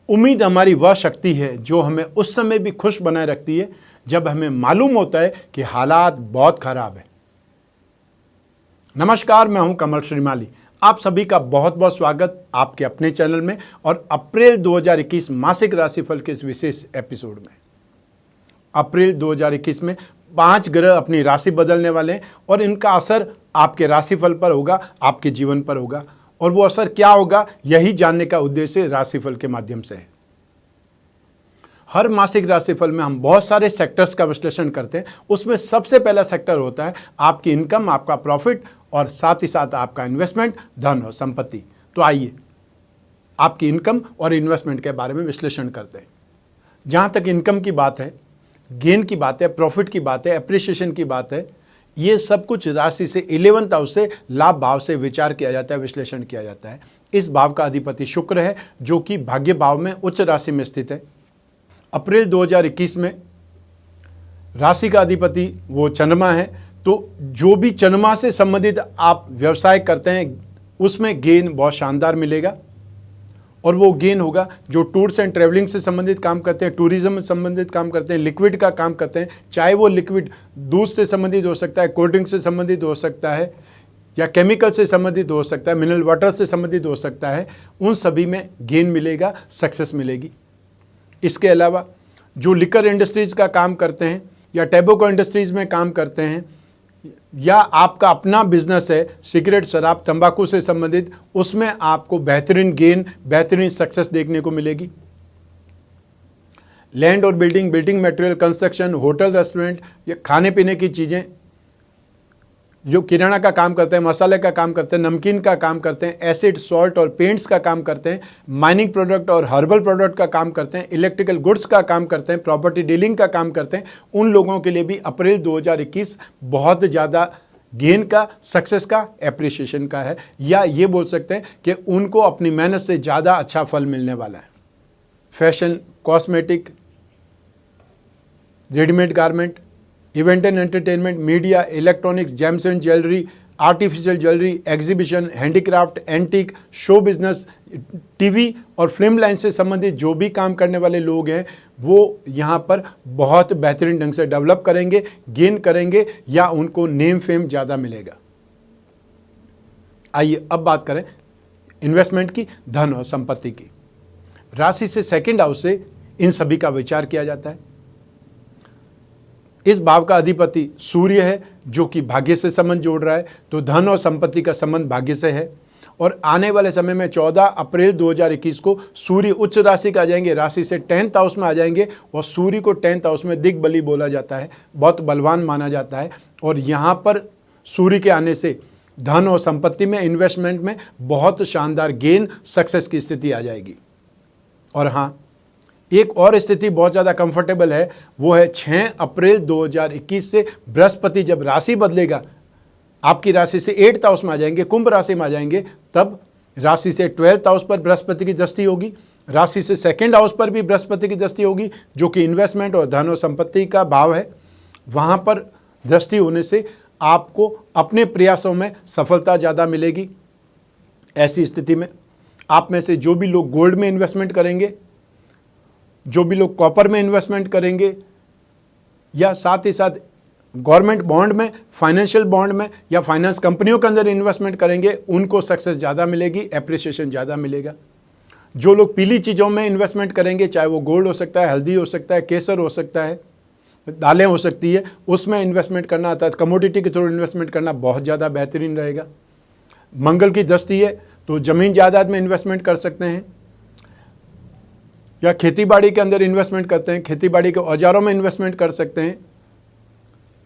उम्मीद हमारी वह शक्ति है जो हमें उस समय भी खुश बनाए रखती है जब हमें मालूम होता है कि हालात बहुत खराब है। नमस्कार, मैं हूं कमल श्रीमाली। आप सभी का बहुत बहुत स्वागत आपके अपने चैनल में और अप्रैल 2021 मासिक राशिफल के इस विशेष एपिसोड में। अप्रैल 2021 में 5 ग्रह अपनी राशि बदलने वाले हैं और इनका असर आपके राशिफल पर होगा, आपके जीवन पर होगा। और वो असर क्या होगा, यही जानने का उद्देश्य राशिफल के माध्यम से है। हर मासिक राशिफल में हम बहुत सारे सेक्टर्स का विश्लेषण करते हैं। उसमें सबसे पहला सेक्टर होता है आपकी इनकम, आपका प्रॉफिट और साथ ही साथ आपका इन्वेस्टमेंट, धन और संपत्ति। तो आइए आपकी इनकम और इन्वेस्टमेंट के बारे में विश्लेषण करते हैं। जहाँ तक इनकम की बात है, गेन की बात है, प्रॉफिट की बात है, एप्रिसिएशन की बात है, ये सब कुछ राशि से 11th हाउस से लाभ भाव से विचार किया जाता है, विश्लेषण किया जाता है। इस भाव का अधिपति शुक्र है जो कि भाग्य भाव में उच्च राशि में स्थित है। अप्रैल 2021 में राशि का अधिपति वो चंद्रमा है, तो जो भी चंद्रमा से संबंधित आप व्यवसाय करते हैं उसमें गेन बहुत शानदार मिलेगा। और वो गेन होगा जो टूर्स एंड ट्रैवलिंग से संबंधित काम करते हैं, टूरिज्म से संबंधित काम करते हैं, लिक्विड का काम करते हैं, चाहे वो लिक्विड दूध से संबंधित हो सकता है, कोल्ड ड्रिंक से संबंधित हो सकता है, या केमिकल से संबंधित हो सकता है, मिनरल वाटर से संबंधित हो सकता है। उन सभी में गेन मिलेगा, सक्सेस मिलेगी। इसके अलावा जो लिकर इंडस्ट्रीज़ का काम करते हैं या टैबेको इंडस्ट्रीज़ में काम करते हैं, या आपका अपना बिजनेस है सिगरेट, शराब, तंबाकू से संबंधित, उसमें आपको बेहतरीन गेन, बेहतरीन सक्सेस देखने को मिलेगी। लैंड और building, building material, construction, hotel, restaurant, या खाने पीने की चीज़ें, जो किराना का काम करते हैं, मसाले का काम करते हैं, नमकीन का काम करते हैं, एसिड, सॉल्ट और पेंट्स का काम करते हैं, माइनिंग प्रोडक्ट और हर्बल प्रोडक्ट का काम करते हैं, इलेक्ट्रिकल गुड्स का काम करते हैं, प्रॉपर्टी डीलिंग का काम करते हैं, उन लोगों के लिए भी अप्रैल 2021 बहुत ज़्यादा गेन का, सक्सेस का, एप्रिसिएशन का है। या ये बोल सकते हैं कि उनको अपनी मेहनत से ज़्यादा अच्छा फल मिलने वाला है। Fashion, cosmetic, readymade garment, event and entertainment, media, electronics, James and jewellery, artificial jewellery, exhibition, handicraft, antique, show business, TV और फिल्म लाइन से संबंधित जो भी काम करने वाले लोग हैं वो यहाँ पर बहुत बेहतरीन ढंग से डेवलप करेंगे, गेन करेंगे, या उनको नेम फेम ज़्यादा मिलेगा। आइए अब बात करें इन्वेस्टमेंट की, धन और संपत्ति की। राशि से सेकंड हाउस से इन सभी का विचार किया जाता है। इस भाव का अधिपति सूर्य है जो कि भाग्य से संबंध जोड़ रहा है, तो धन और संपत्ति का संबंध भाग्य से है। और आने वाले समय में 14 अप्रैल 2021 को सूर्य उच्च राशि का आ जाएंगे, राशि से 10th हाउस में आ जाएंगे। और सूर्य को 10th हाउस में दिग्बली बोला जाता है, बहुत बलवान माना जाता है। और यहाँ पर सूर्य के आने से धन और संपत्ति में, इन्वेस्टमेंट में बहुत शानदार गेन, सक्सेस की स्थिति आ जाएगी। और हाँ, एक और स्थिति बहुत ज़्यादा कंफर्टेबल है, वो है 6 अप्रैल 2021 से बृहस्पति जब राशि बदलेगा, आपकी राशि से 8th हाउस में आ जाएंगे, कुंभ राशि में आ जाएंगे, तब राशि से 12th हाउस पर बृहस्पति की दृष्टि होगी, राशि से 2nd हाउस पर भी बृहस्पति की दृष्टि होगी जो कि इन्वेस्टमेंट और धन और संपत्ति का भाव है। वहाँ पर दृष्टि होने से आपको अपने प्रयासों में सफलता ज़्यादा मिलेगी। ऐसी स्थिति में आप में से जो भी लोग गोल्ड में इन्वेस्टमेंट करेंगे, जो भी लोग कॉपर में इन्वेस्टमेंट करेंगे, या साथ ही साथ गवर्नमेंट बॉन्ड में, फाइनेंशियल बॉन्ड में, या फाइनेंस कंपनियों के अंदर इन्वेस्टमेंट करेंगे, उनको सक्सेस ज़्यादा मिलेगी, एप्रिसिएशन ज़्यादा मिलेगा। जो लोग पीली चीज़ों में इन्वेस्टमेंट करेंगे, चाहे वो गोल्ड हो सकता है, हल्दी हो सकता है, केसर हो सकता है, दालें हो सकती है, उसमें इन्वेस्टमेंट करना, अर्थात कमोडिटी के थ्रू इन्वेस्टमेंट करना बहुत ज़्यादा बेहतरीन रहेगा। मंगल की दृष्टि है तो ज़मीन जायदाद में इन्वेस्टमेंट कर सकते हैं, या खेतीबाड़ी के अंदर इन्वेस्टमेंट करते हैं, खेतीबाड़ी के औजारों में इन्वेस्टमेंट कर सकते हैं,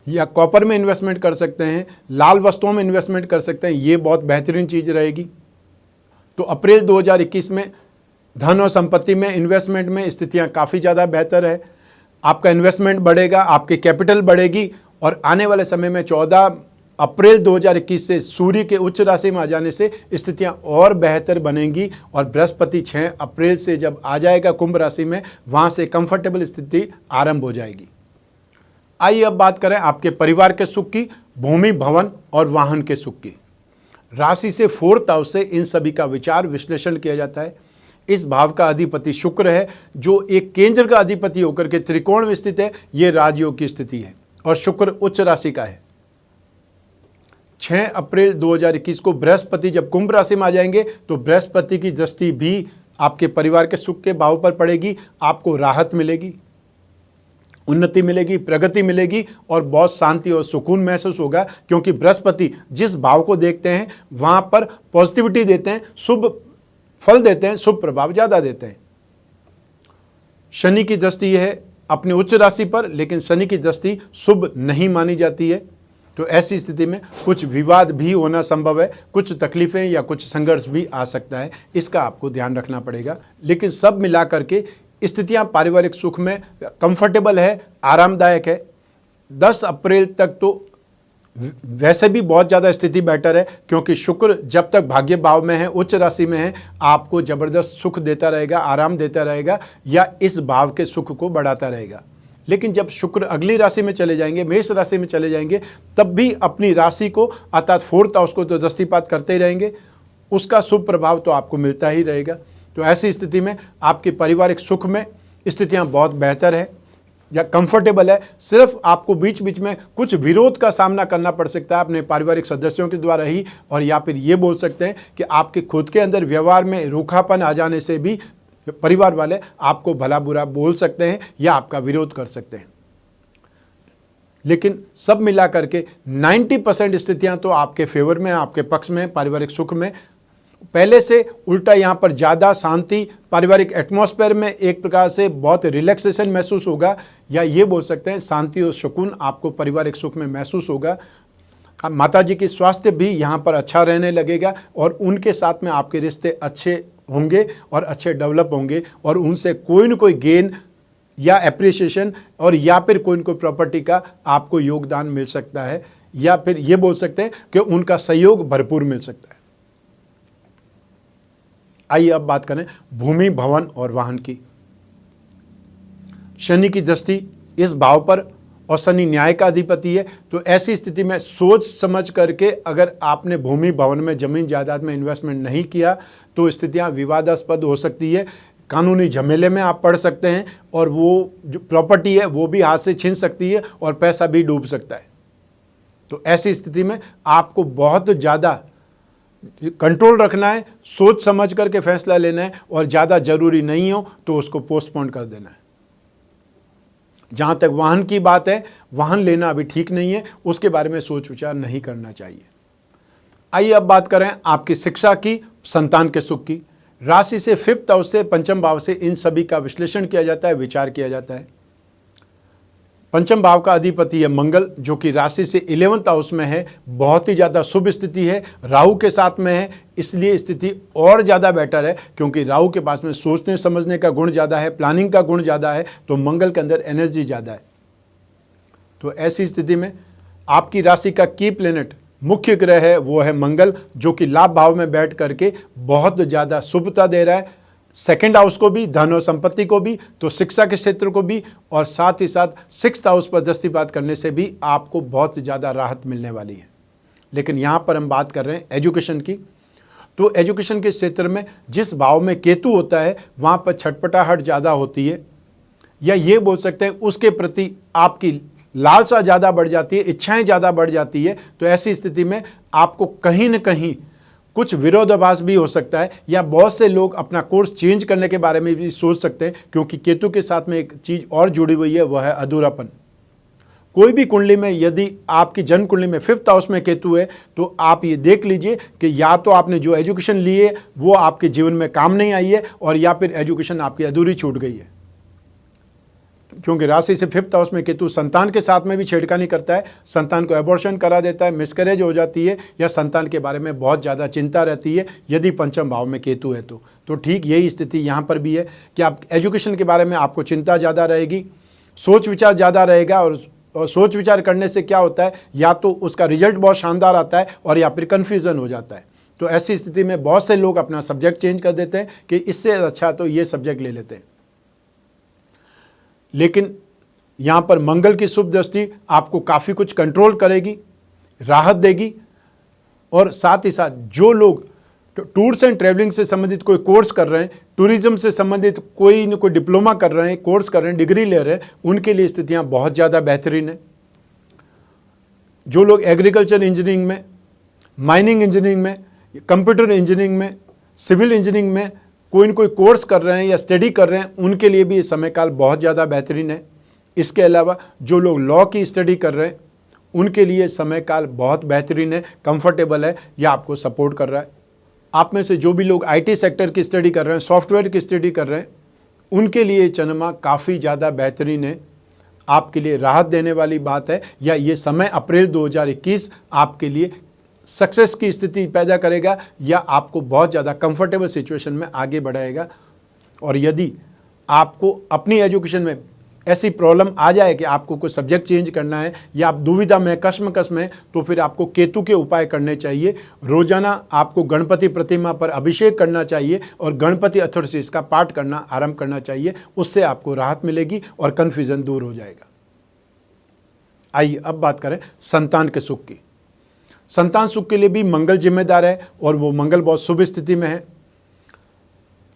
या कॉपर में इन्वेस्टमेंट कर सकते हैं, लाल वस्तुओं में इन्वेस्टमेंट कर सकते हैं। ये बहुत बेहतरीन चीज़ रहेगी। तो अप्रैल 2021 में धन और संपत्ति में, इन्वेस्टमेंट में स्थितियां काफ़ी ज़्यादा बेहतर है। आपका इन्वेस्टमेंट बढ़ेगा, आपकी कैपिटल बढ़ेगी। और आने वाले समय में 14 अप्रैल 2021 से सूर्य के उच्च राशि में आ जाने से स्थितियां और बेहतर बनेंगी। और बृहस्पति 6 अप्रैल से जब आ जाएगा कुंभ राशि में, वहां से कंफर्टेबल स्थिति आरंभ हो जाएगी। आइए अब बात करें आपके परिवार के सुख की, भूमि, भवन और वाहन के सुख की। राशि से 4th हाउस से इन सभी का विचार, विश्लेषण किया जाता है। इस भाव का अधिपति शुक्र है, जो एक केंद्र का अधिपति होकर के त्रिकोण में स्थित है। ये राजयोग की स्थिति है और शुक्र उच्च राशि का है। 6 अप्रैल 2021 को बृहस्पति जब कुंभ राशि में आ जाएंगे तो बृहस्पति की दृष्टि भी आपके परिवार के सुख के भाव पर पड़ेगी। आपको राहत मिलेगी, उन्नति मिलेगी, प्रगति मिलेगी और बहुत शांति और सुकून महसूस होगा, क्योंकि बृहस्पति जिस भाव को देखते हैं वहां पर पॉजिटिविटी देते हैं, शुभ फल देते हैं, शुभ प्रभाव ज़्यादा देते हैं। शनि की दृष्टि यह है अपनी उच्च राशि पर, लेकिन शनि की दृष्टि शुभ नहीं मानी जाती है। तो ऐसी स्थिति में कुछ विवाद भी होना संभव है, कुछ तकलीफें या कुछ संघर्ष भी आ सकता है, इसका आपको ध्यान रखना पड़ेगा। लेकिन सब मिला करके स्थितियां पारिवारिक सुख में कंफर्टेबल है, आरामदायक है। 10 अप्रैल तक तो वैसे भी बहुत ज़्यादा स्थिति बेटर है, क्योंकि शुक्र जब तक भाग्य भाव में है, उच्च राशि में है, आपको ज़बरदस्त सुख देता रहेगा, आराम देता रहेगा या इस भाव के सुख को बढ़ाता रहेगा। लेकिन जब शुक्र अगली राशि में चले जाएंगे, मेष राशि में चले जाएंगे, तब भी अपनी राशि को अर्थात 4th हाउस को तो दृष्टिपात करते ही रहेंगे, उसका शुभ प्रभाव तो आपको मिलता ही रहेगा। तो ऐसी स्थिति में आपके पारिवारिक सुख में स्थितियां बहुत बेहतर है या कंफर्टेबल है। सिर्फ आपको बीच बीच में कुछ विरोध का सामना करना पड़ सकता है अपने पारिवारिक सदस्यों के द्वारा ही, और या फिर ये बोल सकते हैं कि आपके खुद के अंदर व्यवहार में रूखापन आ जाने से भी परिवार वाले आपको भला बुरा बोल सकते हैं या आपका विरोध कर सकते हैं। लेकिन सब मिला करके 90% स्थितियां तो आपके फेवर में, आपके पक्ष में, पारिवारिक सुख में। पहले से उल्टा यहाँ पर ज़्यादा शांति, पारिवारिक एटमॉस्फेयर में एक प्रकार से बहुत रिलैक्सेशन महसूस होगा, या ये बोल सकते हैं शांति और सुकून आपको पारिवारिक सुख में महसूस होगा। माता जी की स्वास्थ्य भी यहाँ पर अच्छा रहने लगेगा और उनके साथ में आपके रिश्ते अच्छे होंगे और अच्छे डेवलप होंगे, और उनसे कोई न कोई गेन या एप्रिसिएशन और या फिर कोई न कोई प्रॉपर्टी का आपको योगदान मिल सकता है, या फिर ये बोल सकते हैं कि उनका सहयोग भरपूर मिल सकता है। आइए अब बात करें भूमि, भवन और वाहन की। शनि की दृष्टि इस भाव पर और शनि न्याय का अधिपति है, तो ऐसी स्थिति में सोच समझ करके अगर आपने भूमि भवन में, जमीन जायदाद में इन्वेस्टमेंट नहीं किया तो स्थितियां विवादास्पद हो सकती है, कानूनी झमेले में आप पड़ सकते हैं, और वो जो प्रॉपर्टी है वो भी हाथ से छीन सकती है और पैसा भी डूब सकता है। तो ऐसी स्थिति में आपको बहुत ज़्यादा कंट्रोल रखना है, सोच समझ करके फैसला लेना है, और ज़्यादा ज़रूरी नहीं हो तो उसको पोस्टपोन कर देना है। जहाँ तक वाहन की बात है, वाहन लेना अभी ठीक नहीं है, उसके बारे में सोच विचार नहीं करना चाहिए। आइए अब बात करें आपकी शिक्षा की, संतान के सुख की। राशि से 5th हाउस से, पंचम भाव से इन सभी का विश्लेषण किया जाता है, विचार किया जाता है। पंचम भाव का अधिपति है मंगल, जो कि राशि से 11th हाउस में है, बहुत ही ज़्यादा शुभ स्थिति है, राहु के साथ में है, इसलिए स्थिति और ज़्यादा बेटर है, क्योंकि राहु के पास में सोचने समझने का गुण ज़्यादा है, प्लानिंग का गुण ज़्यादा है, तो मंगल के अंदर एनर्जी ज़्यादा है। तो ऐसी स्थिति में आपकी राशि का की प्लेनेट, मुख्य ग्रह है वो है मंगल, जो कि लाभ भाव में बैठ करके बहुत ज़्यादा शुभता दे रहा है, 2nd हाउस को भी, धन और संपत्ति को भी, तो शिक्षा के क्षेत्र को भी, और साथ ही साथ 6th हाउस पर दृष्टिपात करने से भी आपको बहुत ज़्यादा राहत मिलने वाली है। लेकिन यहाँ पर हम बात कर रहे हैं एजुकेशन की। तो एजुकेशन के क्षेत्र में जिस भाव में केतु होता है वहाँ पर छटपटाहट ज़्यादा होती है, या ये बोल सकते हैं उसके प्रति आपकी लालसा ज़्यादा बढ़ जाती है, इच्छाएं ज़्यादा बढ़ जाती है। तो ऐसी स्थिति में आपको कहीं न कहीं कुछ विरोधाभास भी हो सकता है, या बहुत से लोग अपना कोर्स चेंज करने के बारे में भी सोच सकते हैं, क्योंकि केतु के साथ में एक चीज़ और जुड़ी हुई है, वह है अधूरापन। कोई भी कुंडली में यदि आपकी जन्म कुंडली में 5th हाउस में केतु है, तो आप ये देख लीजिए कि या तो आपने जो एजुकेशन ली है वो आपके जीवन में काम नहीं आई है, और या फिर एजुकेशन आपकी अधूरी छूट गई है। क्योंकि राशि से 5th हाउस में केतु संतान के साथ में भी छेड़खानी करता है, संतान को एबॉर्शन करा देता है, मिसकैरेज हो जाती है, या संतान के बारे में बहुत ज़्यादा चिंता रहती है यदि पंचम भाव में केतु है तो ठीक यही स्थिति यहाँ पर भी है कि आप एजुकेशन के बारे में आपको चिंता ज़्यादा रहेगी, सोच विचार ज़्यादा रहेगा, और सोच विचार करने से क्या होता है, या तो उसका रिजल्ट बहुत शानदार आता है और या फिर कन्फ्यूज़न हो जाता है। तो ऐसी स्थिति में बहुत से लोग अपना सब्जेक्ट चेंज कर देते हैं कि इससे अच्छा तो ये सब्जेक्ट ले लेते हैं। लेकिन यहाँ पर मंगल की शुभ दृष्टि आपको काफ़ी कुछ कंट्रोल करेगी, राहत देगी, और साथ ही साथ जो लोग टूर्स एंड ट्रैवलिंग से संबंधित कोई कोर्स कर रहे हैं, टूरिज्म से संबंधित कोई न कोई डिप्लोमा कर रहे हैं, कोर्स कर रहे हैं, डिग्री ले रहे हैं, उनके लिए स्थितियां बहुत ज़्यादा बेहतरीन है। जो लोग एग्रीकल्चर इंजीनियरिंग में, माइनिंग इंजीनियरिंग में, कंप्यूटर इंजीनियरिंग में, सिविल इंजीनियरिंग में कोई न कोई कोर्स कर रहे हैं या स्टडी कर रहे हैं, उनके लिए भी ये समय काल बहुत ज़्यादा बेहतरीन है। इसके अलावा जो लोग लॉ की स्टडी कर रहे हैं, उनके लिए समय काल बहुत बेहतरीन है, कंफर्टेबल है या आपको सपोर्ट कर रहा है। आप में से जो भी लोग आईटी सेक्टर की स्टडी कर रहे हैं, सॉफ्टवेयर की स्टडी कर रहे हैं, उनके लिए चंद्रमा काफ़ी ज़्यादा बेहतरीन है, आपके लिए राहत देने वाली बात है। या ये समय अप्रैल 2021 आपके लिए सक्सेस की स्थिति पैदा करेगा या आपको बहुत ज़्यादा कंफर्टेबल सिचुएशन में आगे बढ़ाएगा। और यदि आपको अपनी एजुकेशन में ऐसी प्रॉब्लम आ जाए कि आपको कोई सब्जेक्ट चेंज करना है या आप दुविधा में, कश्मकश में, तो फिर आपको केतु के उपाय करने चाहिए। रोजाना आपको गणपति प्रतिमा पर अभिषेक करना चाहिए और गणपति अथर्वशीष का पाठ करना आरंभ करना चाहिए। उससे आपको राहत मिलेगी और कन्फ्यूजन दूर हो जाएगा। आइए अब बात करें संतान के सुख की। संतान सुख के लिए भी मंगल जिम्मेदार है और वो मंगल बहुत शुभ स्थिति में है।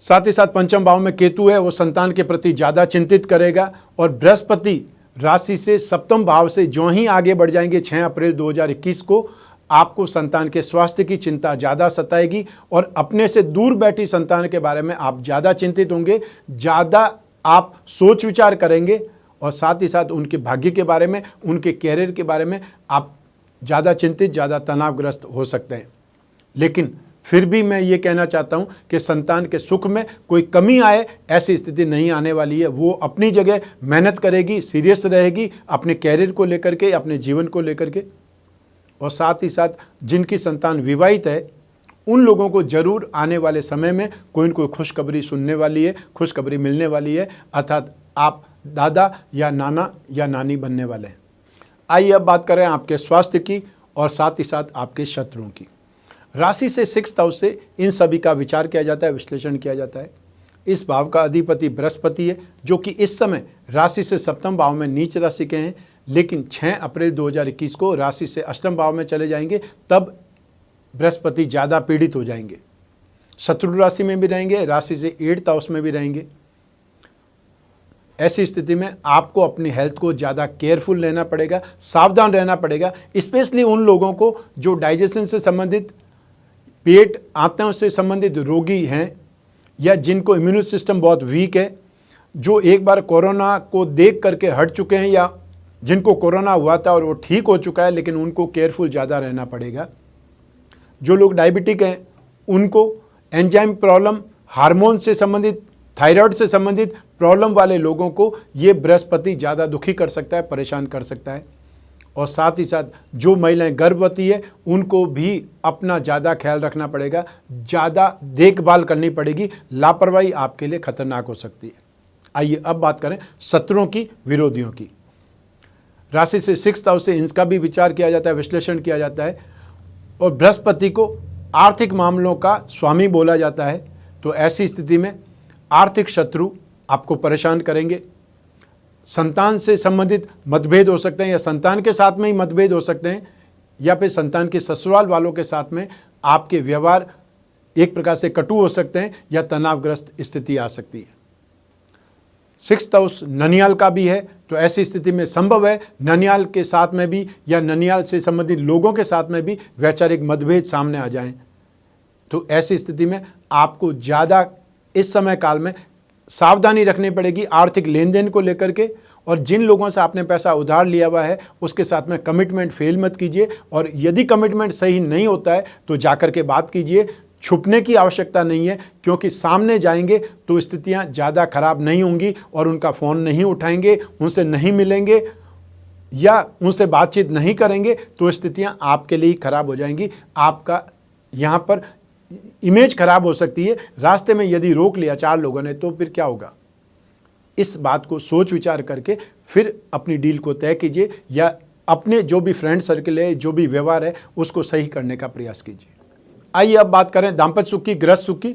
साथ ही साथ पंचम भाव में केतु है, वो संतान के प्रति ज़्यादा चिंतित करेगा। और बृहस्पति राशि से सप्तम भाव से जो ही आगे बढ़ जाएंगे 6 अप्रैल 2021 को, आपको संतान के स्वास्थ्य की चिंता ज़्यादा सताएगी और अपने से दूर बैठी संतान के बारे में आप ज़्यादा चिंतित होंगे, ज़्यादा आप सोच विचार करेंगे और साथ ही साथ उनके भाग्य के बारे में, उनके कैरियर के बारे में आप ज़्यादा चिंतित, ज़्यादा तनावग्रस्त हो सकते हैं। लेकिन फिर भी मैं ये कहना चाहता हूँ कि संतान के सुख में कोई कमी आए ऐसी स्थिति नहीं आने वाली है। वो अपनी जगह मेहनत करेगी, सीरियस रहेगी अपने कैरियर को लेकर के, अपने जीवन को लेकर के। और साथ ही साथ जिनकी संतान विवाहित है, उन लोगों को जरूर आने वाले समय में कोई न कोई खुशखबरी सुनने वाली है, खुशखबरी मिलने वाली है, अर्थात आप दादा या नाना या नानी बनने वाले हैं। आइए अब बात करें आपके स्वास्थ्य की और साथ ही साथ आपके शत्रुओं की। राशि से 6th हाउस से इन सभी का विचार किया जाता है, विश्लेषण किया जाता है। इस भाव का अधिपति बृहस्पति है, जो कि इस समय राशि से सप्तम भाव में नीच राशि के हैं, लेकिन 6 अप्रैल 2021 को राशि से अष्टम भाव में चले जाएंगे, तब बृहस्पति ज़्यादा पीड़ित हो जाएंगे। शत्रु राशि में भी रहेंगे, राशि से 8th हाउस में भी रहेंगे। ऐसी स्थिति में आपको अपनी हेल्थ को ज़्यादा केयरफुल लेना पड़ेगा, सावधान रहना पड़ेगा। स्पेशली उन लोगों को जो डाइजेशन से संबंधित, पेट आंतों से संबंधित रोगी हैं या जिनको इम्यून सिस्टम बहुत वीक है, जो एक बार कोरोना को देख करके हट चुके हैं या जिनको कोरोना हुआ था और वो ठीक हो चुका है, लेकिन उनको केयरफुल ज़्यादा रहना पड़ेगा। जो लोग डायबिटिक हैं, उनको एंजाइम प्रॉब्लम, हार्मोन से संबंधित, थायराइड से संबंधित प्रॉब्लम वाले लोगों को ये बृहस्पति ज़्यादा दुखी कर सकता है, परेशान कर सकता है। और साथ ही साथ जो महिलाएं गर्भवती है, उनको भी अपना ज़्यादा ख्याल रखना पड़ेगा, ज़्यादा देखभाल करनी पड़ेगी, लापरवाही आपके लिए खतरनाक हो सकती है। आइए अब बात करें शत्रुओं की, विरोधियों की। राशि से 6th हाउस से इनका भी विचार किया जाता है, विश्लेषण किया जाता है। और बृहस्पति को आर्थिक मामलों का स्वामी बोला जाता है, तो ऐसी स्थिति में आर्थिक शत्रु आपको परेशान करेंगे। संतान से संबंधित मतभेद हो सकते हैं या संतान के साथ में ही मतभेद हो सकते हैं, या फिर संतान के ससुराल वालों के साथ में आपके व्यवहार एक प्रकार से कटु हो सकते हैं या तनावग्रस्त स्थिति आ सकती है। 6th हाउस ननियाल का भी है, तो ऐसी स्थिति में संभव है ननियाल के साथ में भी या ननियाल से संबंधित लोगों के साथ में भी वैचारिक मतभेद सामने आ जाएं। तो ऐसी स्थिति में आपको ज़्यादा इस समय काल में सावधानी रखनी पड़ेगी आर्थिक लेन देन को लेकर के। और जिन लोगों से आपने पैसा उधार लिया हुआ है, उसके साथ में कमिटमेंट फेल मत कीजिए। और यदि कमिटमेंट सही नहीं होता है तो जाकर के बात कीजिए। छुपने की आवश्यकता नहीं है, क्योंकि सामने जाएंगे तो स्थितियां ज़्यादा खराब नहीं होंगी और उनका फ़ोन नहीं उठाएंगे, उनसे नहीं मिलेंगे या उनसे बातचीत नहीं करेंगे, तो स्थितियां आपके लिए ही खराब हो जाएंगी। आपका यहाँ पर इमेज खराब हो सकती है। रास्ते में यदि रोक लिया 4 लोगों ने तो फिर क्या होगा? इस बात को सोच विचार करके फिर अपनी डील को तय कीजिए, या अपने जो भी फ्रेंड सर्कल है, जो भी व्यवहार है, उसको सही करने का प्रयास कीजिए। आइए अब बात करें दाम्पत्य सुख की, गृहस्थ सुख की,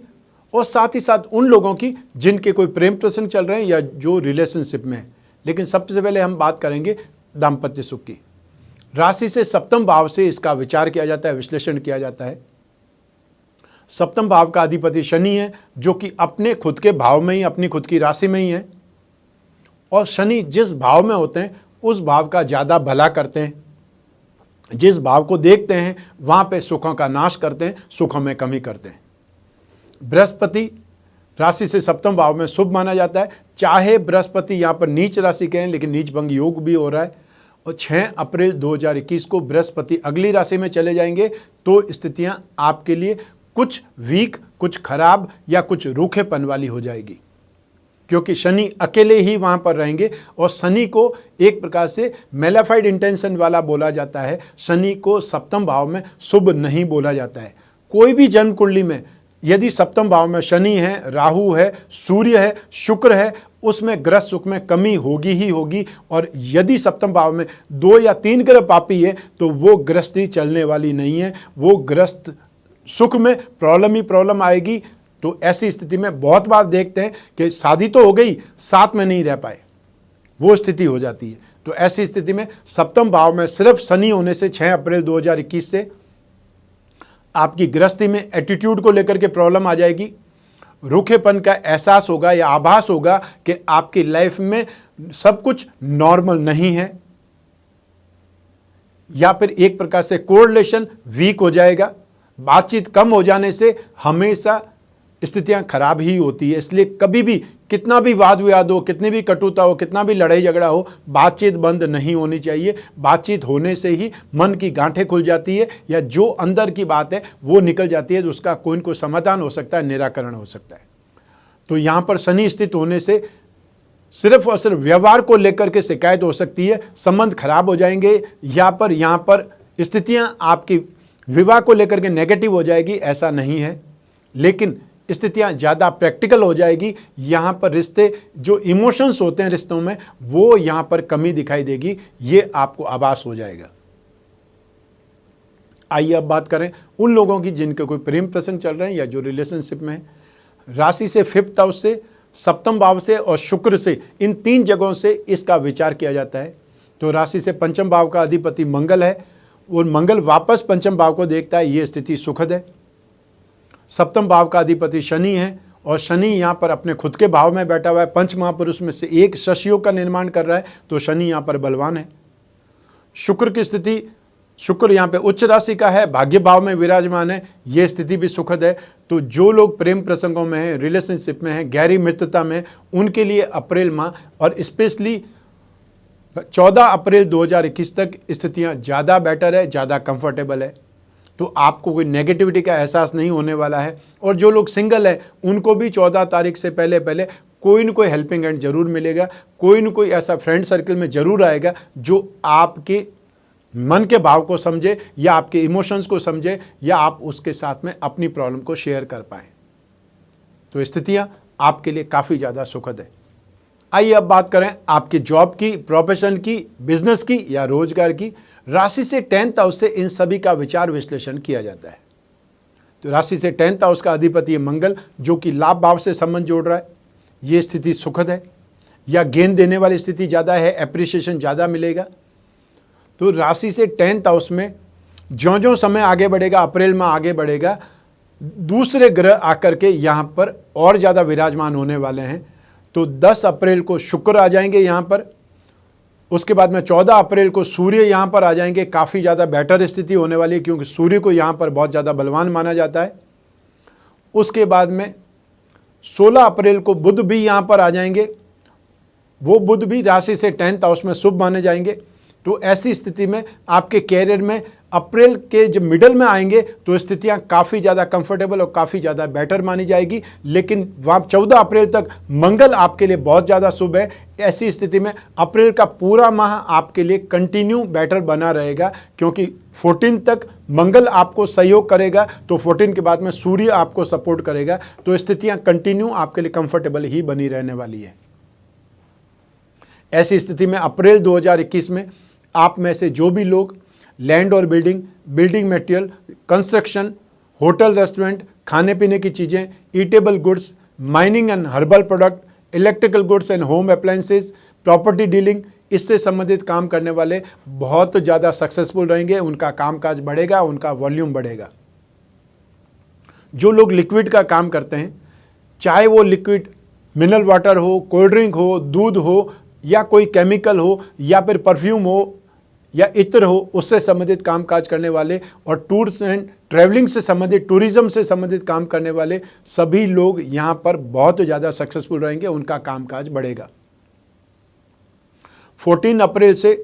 और साथ ही साथ उन लोगों की जिनके कोई प्रेम प्रसंग चल रहे हैं या जो रिलेशनशिप में है। लेकिन सबसे पहले हम बात करेंगे दाम्पत्य सुख की। राशि से सप्तम भाव से इसका विचार किया जाता है, विश्लेषण किया जाता है। सप्तम भाव का अधिपति शनि है, जो कि अपने खुद के भाव में ही, अपनी खुद की राशि में ही है। और शनि जिस भाव में होते हैं उस भाव का ज़्यादा भला करते हैं, जिस भाव को देखते हैं वहाँ पे सुखों का नाश करते हैं, सुखों में कमी करते हैं। बृहस्पति राशि से सप्तम भाव में शुभ माना जाता है, चाहे बृहस्पति यहाँ पर नीच राशि के हैं, लेकिन नीच भंग योग भी हो रहा है। और 6 अप्रैल 2021 को बृहस्पति अगली राशि में चले जाएंगे, तो स्थितियां आपके लिए कुछ वीक, कुछ खराब या कुछ रूखेपन वाली हो जाएगी, क्योंकि शनि अकेले ही वहां पर रहेंगे। और शनि को एक प्रकार से मेलाफाइड इंटेंशन वाला बोला जाता है। शनि को सप्तम भाव में शुभ नहीं बोला जाता है। कोई भी जन्म कुंडली में यदि सप्तम भाव में शनि है, राहु है, सूर्य है, शुक्र है, उसमें ग्रस्त सुख में कमी होगी ही होगी। और यदि सप्तम भाव में 2 या 3 ग्रह पापी है तो वो गृहस्थी चलने वाली नहीं है, वो ग्रस्त सुख में प्रॉब्लम ही प्रॉब्लम आएगी। तो ऐसी स्थिति में बहुत बार देखते हैं कि शादी तो हो गई, साथ में नहीं रह पाए, वो स्थिति हो जाती है। तो ऐसी स्थिति में सप्तम भाव में सिर्फ शनि होने से 6 अप्रैल 2021 से आपकी गृहस्थी में एटीट्यूड को लेकर के प्रॉब्लम आ जाएगी। रूखेपन का एहसास होगा या आभास होगा कि आपकी लाइफ में सब कुछ नॉर्मल नहीं है, या फिर एक प्रकार से कोरिलेशन वीक हो जाएगा। बातचीत कम हो जाने से हमेशा स्थितियां खराब ही होती है। इसलिए कभी भी कितना भी वाद विवाद हो, कितनी भी कटुता हो, कितना भी लड़ाई झगड़ा हो, बातचीत बंद नहीं होनी चाहिए। बातचीत होने से ही मन की गांठें खुल जाती है, या जो अंदर की बात है वो निकल जाती है, तो उसका कोई न कोई समाधान हो सकता है, निराकरण हो सकता है। तो यहाँ पर शनि स्थित होने से सिर्फ और सिर्फ व्यवहार को लेकर के शिकायत हो सकती है, संबंध खराब हो जाएंगे, यहाँ पर स्थितियाँ आपकी विवाह को लेकर के नेगेटिव हो जाएगी, ऐसा नहीं है। लेकिन स्थितियां ज़्यादा प्रैक्टिकल हो जाएगी। यहाँ पर रिश्ते जो इमोशंस होते हैं रिश्तों में, वो यहाँ पर कमी दिखाई देगी, ये आपको आभास हो जाएगा। आइए अब बात करें उन लोगों की जिनके कोई प्रेम प्रसंग चल रहे हैं या जो रिलेशनशिप में है। राशि से 5th हाउस से, सप्तम भाव से और शुक्र से, इन 3 जगहों से इसका विचार किया जाता है। तो राशि से पंचम भाव का अधिपति मंगल है, और मंगल वापस पंचम भाव को देखता है, ये स्थिति सुखद है। सप्तम भाव का अधिपति शनि है, और शनि यहाँ पर अपने खुद के भाव में बैठा हुआ है। पंच महापुरुष में से एक शशियोग का निर्माण कर रहा है, तो शनि यहाँ पर बलवान है। शुक्र की स्थिति, शुक्र यहाँ पे उच्च राशि का है, भाग्य भाव में विराजमान है, ये स्थिति भी सुखद है। तो जो लोग प्रेम प्रसंगों में हैं, रिलेशनशिप में हैं, गहरी मित्रता में, उनके लिए अप्रैल माह और स्पेशली 14 अप्रैल 2021 तक स्थितियाँ ज़्यादा बेटर है, ज़्यादा कंफर्टेबल है। तो आपको कोई नेगेटिविटी का एहसास नहीं होने वाला है। और जो लोग सिंगल हैं उनको भी 14 तारीख से पहले कोई न कोई हेल्पिंग हैंड जरूर मिलेगा, कोई न कोई ऐसा फ्रेंड सर्कल में ज़रूर आएगा जो आपके मन के भाव को समझे, या आपके इमोशंस को समझे, या आप उसके साथ में अपनी प्रॉब्लम को शेयर कर पाएँ। तो स्थितियाँ आपके लिए काफ़ी ज़्यादा सुखद है। आइए अब बात करें आपकी जॉब की, प्रोफेशन की, बिजनेस की या रोजगार की। राशि से 10th हाउस से इन सभी का विचार विश्लेषण किया जाता है। तो राशि से 10th हाउस का अधिपति मंगल, जो कि लाभ भाव से संबंध जोड़ रहा है, ये स्थिति सुखद है, या गेन देने वाली स्थिति ज़्यादा है, एप्रिसिएशन ज़्यादा मिलेगा। तो राशि से 10th हाउस में ज्यों-ज्यों समय आगे बढ़ेगा, अप्रैल में आगे बढ़ेगा, दूसरे ग्रह आकर के यहाँ पर और ज़्यादा विराजमान होने वाले हैं। तो 10 अप्रैल को शुक्र आ जाएंगे यहाँ पर, उसके बाद में 14 अप्रैल को सूर्य यहाँ पर आ जाएंगे। काफ़ी ज़्यादा बेटर स्थिति होने वाली है, क्योंकि सूर्य को यहाँ पर बहुत ज़्यादा बलवान माना जाता है। उसके बाद में 16 अप्रैल को बुध भी यहाँ पर आ जाएंगे, वो बुध भी राशि से 10th हाउस में शुभ माने जाएंगे। तो ऐसी स्थिति में आपके कैरियर में अप्रैल के जब मिडल में आएंगे तो स्थितियां काफ़ी ज़्यादा कंफर्टेबल और काफ़ी ज़्यादा बेटर मानी जाएगी। लेकिन वहाँ 14 अप्रैल तक मंगल आपके लिए बहुत ज़्यादा शुभ है। ऐसी स्थिति में अप्रैल का पूरा माह आपके लिए कंटिन्यू बेटर बना रहेगा, क्योंकि 14 तक मंगल आपको सहयोग करेगा, तो 14 के बाद में सूर्य आपको सपोर्ट करेगा। तो स्थितियाँ कंटिन्यू आपके लिए कंफर्टेबल ही बनी रहने वाली है। ऐसी स्थिति में अप्रैल 2021 में आप में से जो भी लोग लैंड और building material, construction, hotel, restaurant, खाने पीने की चीज़ें, eatable goods, mining and herbal product, electrical goods and home appliances, property dealing, इससे संबंधित काम करने वाले बहुत ज़्यादा सक्सेसफुल रहेंगे। उनका कामकाज बढ़ेगा, उनका वॉल्यूम बढ़ेगा। जो लोग लिक्विड का काम करते हैं, चाहे वो लिक्विड मिनरल वाटर हो, कोल्ड ड्रिंक हो, दूध हो, या कोई केमिकल हो, या फिर परफ्यूम हो, या इत्र हो, उससे संबंधित कामकाज करने वाले, और टूर्स एंड ट्रैवलिंग से संबंधित, टूरिज्म से संबंधित काम करने वाले सभी लोग यहाँ पर बहुत ज़्यादा सक्सेसफुल रहेंगे, उनका कामकाज बढ़ेगा। 14 अप्रैल से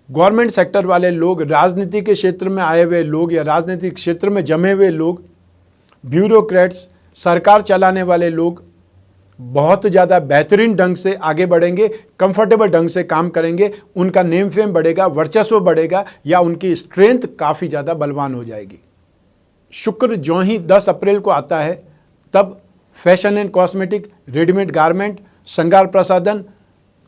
गवर्नमेंट सेक्टर वाले लोग, राजनीति के क्षेत्र में आए हुए लोग या राजनीतिक क्षेत्र में जमे हुए लोग, ब्यूरोक्रेट्स, सरकार चलाने वाले लोग बहुत ज़्यादा बेहतरीन ढंग से आगे बढ़ेंगे, कंफर्टेबल ढंग से काम करेंगे, उनका नेम फेम बढ़ेगा, वर्चस्व बढ़ेगा, या उनकी स्ट्रेंथ काफ़ी ज़्यादा बलवान हो जाएगी। शुक्र जो ही 10 अप्रैल को आता है, तब fashion and cosmetic, readymade garment, श्रृंगार प्रसाधन,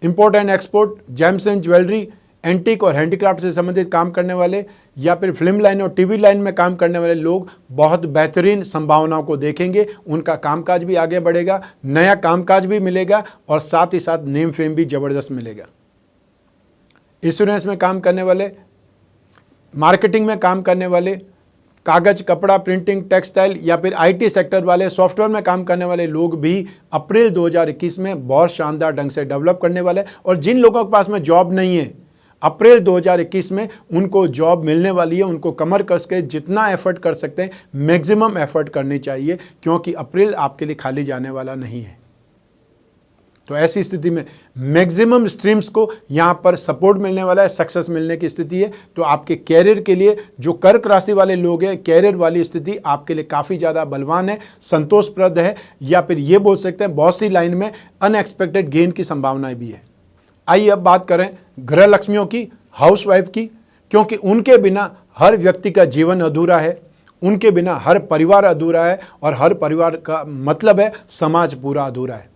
import and export, James and jewellery, antique और हैंडीक्राफ्ट से संबंधित काम करने वाले, या फिर फिल्म लाइन और टीवी लाइन में काम करने वाले लोग बहुत बेहतरीन संभावनाओं को देखेंगे, उनका कामकाज भी आगे बढ़ेगा, नया कामकाज भी मिलेगा, और साथ ही साथ नेम फेम भी ज़बरदस्त मिलेगा। इंश्योरेंस में काम करने वाले, मार्केटिंग में काम करने वाले, कागज़, कपड़ा, प्रिंटिंग, टेक्सटाइल, या फिर IT सेक्टर वाले, सॉफ्टवेयर में काम करने वाले लोग भी अप्रैल 2021 में बहुत शानदार ढंग से डेवलप करने वाले। और जिन लोगों के पास में जॉब नहीं है, अप्रैल 2021 में उनको जॉब मिलने वाली है। उनको कमर कस के जितना एफर्ट कर सकते हैं, मैक्सिमम एफर्ट करनी चाहिए, क्योंकि अप्रैल आपके लिए खाली जाने वाला नहीं है। तो ऐसी स्थिति में मैक्सिमम स्ट्रीम्स को यहाँ पर सपोर्ट मिलने वाला है, सक्सेस मिलने की स्थिति है। तो आपके कैरियर के लिए, जो कर्क राशि वाले लोग हैं, कैरियर वाली स्थिति आपके लिए काफ़ी ज़्यादा बलवान है, संतोषप्रद है, या फिर ये बोल सकते हैं बहुत सी लाइन में अनएक्सपेक्टेड गेन की संभावनाएं भी है। आइए अब बात करें गृह लक्ष्मियों की, हाउसवाइफ की, क्योंकि उनके बिना हर व्यक्ति का जीवन अधूरा है, उनके बिना हर परिवार अधूरा है, और हर परिवार का मतलब है समाज पूरा अधूरा है।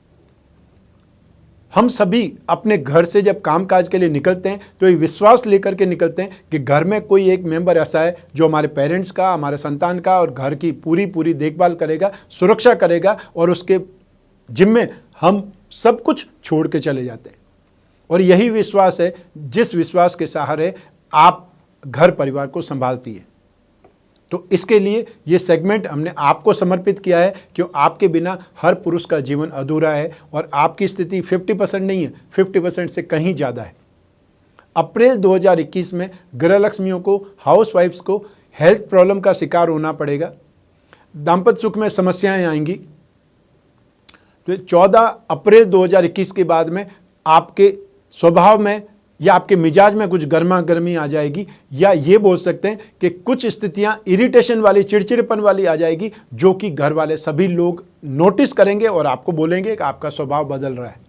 हम सभी अपने घर से जब कामकाज के लिए निकलते हैं तो ये विश्वास लेकर के निकलते हैं कि घर में कोई एक मेंबर ऐसा है जो हमारे पेरेंट्स का, हमारे संतान का और घर की पूरी देखभाल करेगा, सुरक्षा करेगा, और उसके जिम्मे हम सब कुछ छोड़ के चले जाते हैं। और यही विश्वास है जिस विश्वास के सहारे आप घर परिवार को संभालती है। तो इसके लिए ये सेगमेंट हमने आपको समर्पित किया है, क्यों आपके बिना हर पुरुष का जीवन अधूरा है, और आपकी स्थिति 50% नहीं है, 50% से कहीं ज़्यादा है। अप्रैल 2021 में गृह लक्ष्मियों को, हाउसवाइफ्स को हेल्थ प्रॉब्लम का शिकार होना पड़ेगा, दाम्पत्य सुख में समस्याएं आएंगी। तो 14 अप्रैल 2021 के बाद में आपके स्वभाव में या आपके मिजाज में कुछ गर्मा गर्मी आ जाएगी, या ये बोल सकते हैं कि कुछ स्थितियां इरिटेशन वाली, चिड़चिड़पन वाली आ जाएगी, जो कि घर वाले सभी लोग नोटिस करेंगे और आपको बोलेंगे कि आपका स्वभाव बदल रहा है।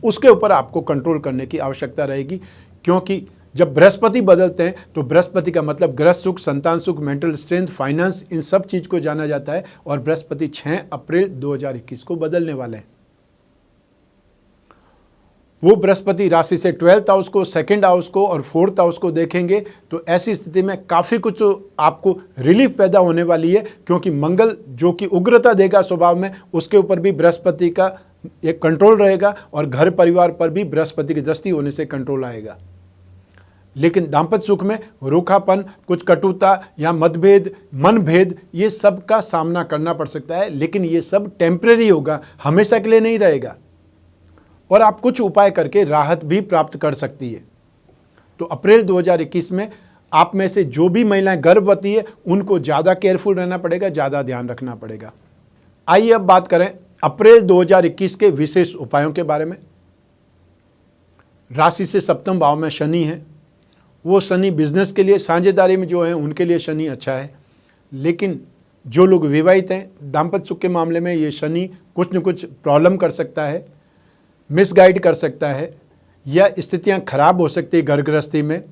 उसके ऊपर आपको कंट्रोल करने की आवश्यकता रहेगी, क्योंकि जब बृहस्पति बदलते हैं तो बृहस्पति का मतलब गृह सुख, संतान सुख, मेंटल स्ट्रेंथ, फाइनेंस, इन सब चीज़ को जाना जाता है। और बृहस्पति 6 अप्रैल 2021 को बदलने वाले हैं। वो बृहस्पति राशि से 12th हाउस को, 2nd हाउस को और 4th हाउस को देखेंगे। तो ऐसी स्थिति में काफ़ी कुछ आपको रिलीफ पैदा होने वाली है, क्योंकि मंगल जो कि उग्रता देगा स्वभाव में, उसके ऊपर भी बृहस्पति का एक कंट्रोल रहेगा, और घर परिवार पर भी बृहस्पति की दृष्टि होने से कंट्रोल आएगा। लेकिन दाम्पत्य सुख में रूखापन, कुछ कटुता या मतभेद, मनभेद, ये सब का सामना करना पड़ सकता है, लेकिन ये सब टेम्परेरी होगा, हमेशा के लिए नहीं रहेगा, और आप कुछ उपाय करके राहत भी प्राप्त कर सकती है। तो अप्रैल 2021 में आप में से जो भी महिलाएं गर्भवती है, उनको ज़्यादा केयरफुल रहना पड़ेगा, ज़्यादा ध्यान रखना पड़ेगा। आइए अब बात करें अप्रैल 2021 के विशेष उपायों के बारे में। राशि से सप्तम भाव में शनि है। वो शनि बिजनेस के लिए, साझेदारी में जो है उनके लिए शनि अच्छा है, लेकिन जो लोग विवाहित हैं, दाम्पत्य सुख के मामले में ये शनि कुछ न कुछ प्रॉब्लम कर सकता है, मिसगाइड कर सकता है, या स्थितियां खराब हो सकती है, घर गृहस्थी में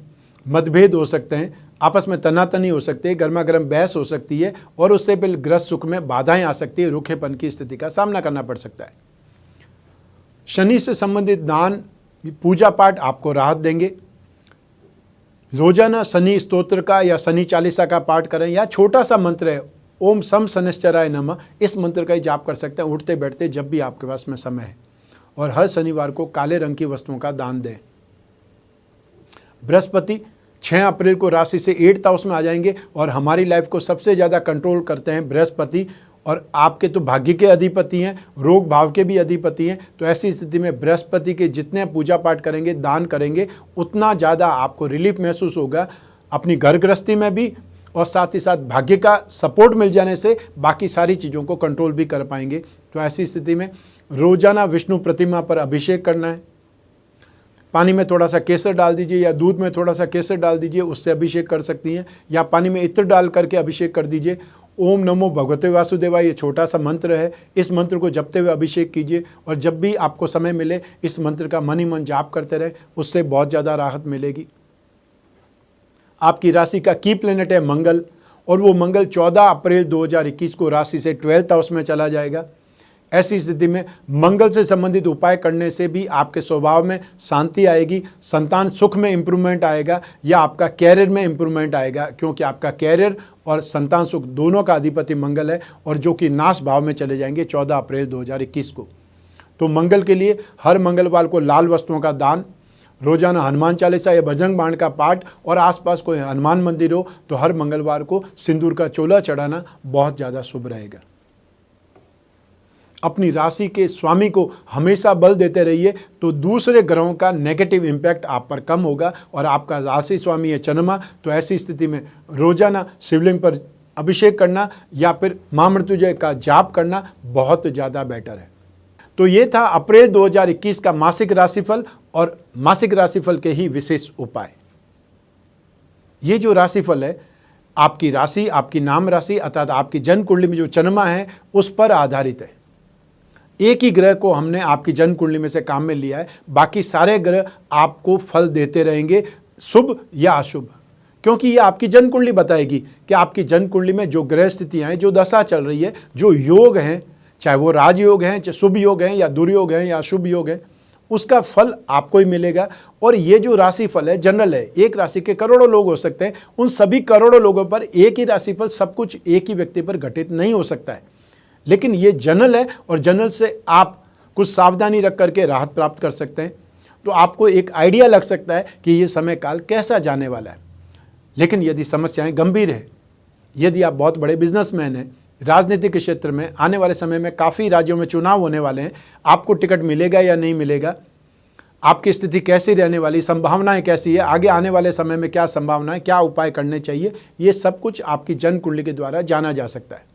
मतभेद हो सकते हैं, आपस में तनातनी हो सकती है, गर्मा गर्म बहस हो सकती है, और उससे फिर गृहस्थ सुख में बाधाएं आ सकती है, रूखेपन की स्थिति का सामना करना पड़ सकता है। शनि से संबंधित दान, पूजा पाठ आपको राहत देंगे। रोजाना शनि स्तोत्र का या शनि चालीसा का पाठ करें, या छोटा सा मंत्र है ओम सम शनिश्चराय नमः, इस मंत्र का ही जाप कर सकते हैं उठते बैठते जब भी आपके पास में समय है। और हर शनिवार को काले रंग की वस्तुओं का दान दें। बृहस्पति 6 अप्रैल को राशि से 8th हाउस में आ जाएंगे और हमारी लाइफ को सबसे ज़्यादा कंट्रोल करते हैं बृहस्पति, और आपके तो भाग्य के अधिपति हैं, रोग भाव के भी अधिपति हैं। तो ऐसी स्थिति में बृहस्पति के जितने पूजा पाठ करेंगे, दान करेंगे, उतना ज़्यादा आपको रिलीफ महसूस होगा अपनी घर गृहस्थी में भी, और साथ ही साथ भाग्य का सपोर्ट मिल जाने से बाकी सारी चीज़ों को कंट्रोल भी कर पाएंगे। तो ऐसी स्थिति में रोजाना विष्णु प्रतिमा पर अभिषेक करना है। पानी में थोड़ा सा केसर डाल दीजिए या दूध में थोड़ा सा केसर डाल दीजिए, उससे अभिषेक कर सकती हैं, या पानी में इत्र डाल करके अभिषेक कर दीजिए। ओम नमो भगवते वासुदेवाय, ये छोटा सा मंत्र है, इस मंत्र को जपते हुए अभिषेक कीजिए, और जब भी आपको समय मिले इस मंत्र का मन ही मन जाप करते रहें, उससे बहुत ज़्यादा राहत मिलेगी। आपकी राशि का की प्लैनेट है मंगल, और वो मंगल 14 अप्रैल 2021 को राशि से 12th हाउस में चला जाएगा। ऐसी स्थिति में मंगल से संबंधित उपाय करने से भी आपके स्वभाव में शांति आएगी, संतान सुख में इम्प्रूवमेंट आएगा, या आपका कैरियर में इम्प्रूवमेंट आएगा, क्योंकि आपका कैरियर और संतान सुख दोनों का अधिपति मंगल है, और जो कि नाश भाव में चले जाएंगे 14 अप्रैल 2021 को। तो मंगल के लिए हर मंगलवार को लाल वस्तुओं का दान, रोजाना हनुमान चालीसा या बजरंग बाण का पाठ, और आसपास कोई हनुमान मंदिर हो तो हर मंगलवार को सिंदूर का चोला चढ़ाना बहुत ज़्यादा शुभ रहेगा। अपनी राशि के स्वामी को हमेशा बल देते रहिए, तो दूसरे ग्रहों का नेगेटिव इम्पैक्ट आप पर कम होगा, और आपका राशि स्वामी है चंद्रमा। तो ऐसी स्थिति में रोजाना शिवलिंग पर अभिषेक करना या फिर महामृत्युंजय का जाप करना बहुत ज़्यादा बेटर है। तो ये था अप्रैल 2021 का मासिक राशिफल और मासिक राशिफल के ही विशेष उपाय। ये जो राशिफल है आपकी राशि, आपकी नाम राशि अर्थात आपकी जन्म कुंडली में जो चंद्रमा है उस पर आधारित है। एक ही ग्रह को हमने आपकी जन्म कुंडली में से काम में लिया है, बाकी सारे ग्रह आपको फल देते रहेंगे, शुभ या अशुभ, क्योंकि ये आपकी जन्म कुंडली बताएगी कि आपकी जन्म कुंडली में जो ग्रह स्थितियाँ हैं, जो दशा चल रही है, जो योग हैं, चाहे वो राजयोग हैं, चाहे शुभ योग हैं या दुर्योग हैं या अशुभ योग हैं, उसका फल आपको ही मिलेगा। और ये जो राशिफल है जनरल है, एक राशि के करोड़ों लोग हो सकते हैं, उन सभी करोड़ों लोगों पर एक ही राशिफल सब कुछ एक ही व्यक्ति पर घटित नहीं हो सकता है, लेकिन ये जनरल है, और जनरल से आप कुछ सावधानी रख करके राहत प्राप्त कर सकते हैं। तो आपको एक आइडिया लग सकता है कि ये समय काल कैसा जाने वाला है। लेकिन यदि समस्याएं गंभीर है, यदि आप बहुत बड़े बिजनेसमैन हैं, राजनीतिक क्षेत्र में आने वाले समय में काफ़ी राज्यों में चुनाव होने वाले हैं, आपको टिकट मिलेगा या नहीं मिलेगा, आपकी स्थिति कैसी रहने वाली, संभावनाएं कैसी है, आगे आने वाले समय में क्या संभावनाएं, क्या उपाय करने चाहिए, ये सब कुछ आपकी जन्म कुंडली के द्वारा जाना जा सकता है।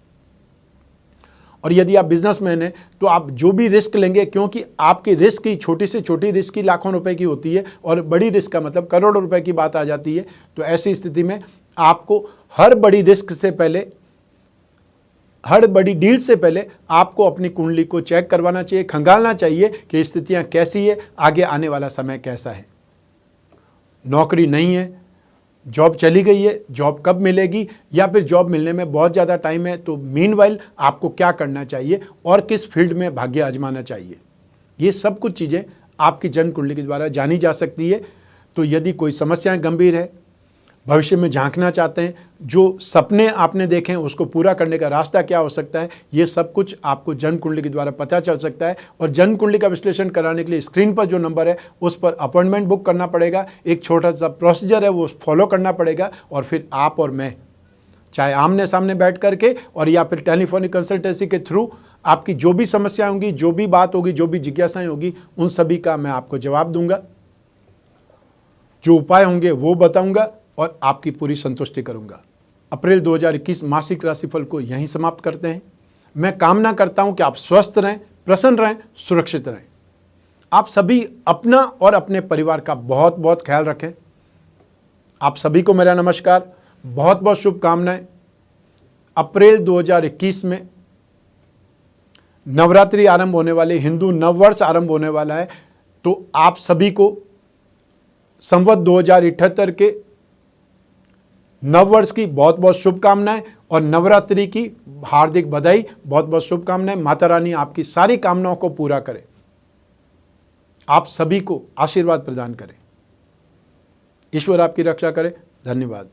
और यदि आप बिजनेसमैन हैं तो आप जो भी रिस्क लेंगे, क्योंकि आपकी रिस्क की छोटी से छोटी रिस्क की लाखों रुपए की होती है, और बड़ी रिस्क का मतलब करोड़ों रुपए की बात आ जाती है। तो ऐसी स्थिति में आपको हर बड़ी रिस्क से पहले, हर बड़ी डील से पहले आपको अपनी कुंडली को चेक करवाना चाहिए, खंगालना चाहिए कि स्थितियां कैसी है, आगे आने वाला समय कैसा है। नौकरी नहीं है, जॉब चली गई है, जॉब कब मिलेगी, या फिर जॉब मिलने में बहुत ज़्यादा टाइम है, तो मीनवाइल आपको क्या करना चाहिए और किस फील्ड में भाग्य आजमाना चाहिए, ये सब कुछ चीज़ें आपकी जन्म कुंडली के द्वारा जानी जा सकती है। तो यदि कोई समस्याएं गंभीर है, भविष्य में झांकना चाहते हैं, जो सपने आपने देखे हैं उसको पूरा करने का रास्ता क्या हो सकता है, ये सब कुछ आपको जन्म कुंडली के द्वारा पता चल सकता है। और जन्म कुंडली का विश्लेषण कराने के लिए स्क्रीन पर जो नंबर है उस पर अपॉइंटमेंट बुक करना पड़ेगा। एक छोटा सा प्रोसीजर है वो फॉलो करना पड़ेगा, और फिर आप और मैं चाहे आमने सामने बैठ करके और या फिर टेलीफोनिक कंसल्टेंसी के थ्रू आपकी जो भी समस्या होंगी, जो भी बात होगी, जो भी जिज्ञासाएं होगी, उन सभी का मैं आपको जवाब दूंगा, जो उपाय होंगे वो बताऊंगा और आपकी पूरी संतुष्टि करूंगा। अप्रैल 2021 मासिक राशिफल को यहीं समाप्त करते हैं। मैं कामना करता हूं कि आप स्वस्थ रहें, प्रसन्न रहें, सुरक्षित रहें। आप सभी अपना और अपने परिवार का बहुत बहुत ख्याल रखें। आप सभी को मेरा नमस्कार, बहुत बहुत शुभकामनाएं। अप्रैल 2021 में नवरात्रि आरंभ होने वाले, हिंदू नववर्ष आरंभ होने वाला है, तो आप सभी को संवत 2078 के नववर्ष की बहुत बहुत शुभकामनाएं और नवरात्रि की हार्दिक बधाई, बहुत बहुत शुभकामनाएं। माता रानी आपकी सारी कामनाओं को पूरा करे, आप सभी को आशीर्वाद प्रदान करें। ईश्वर आपकी रक्षा करे। धन्यवाद।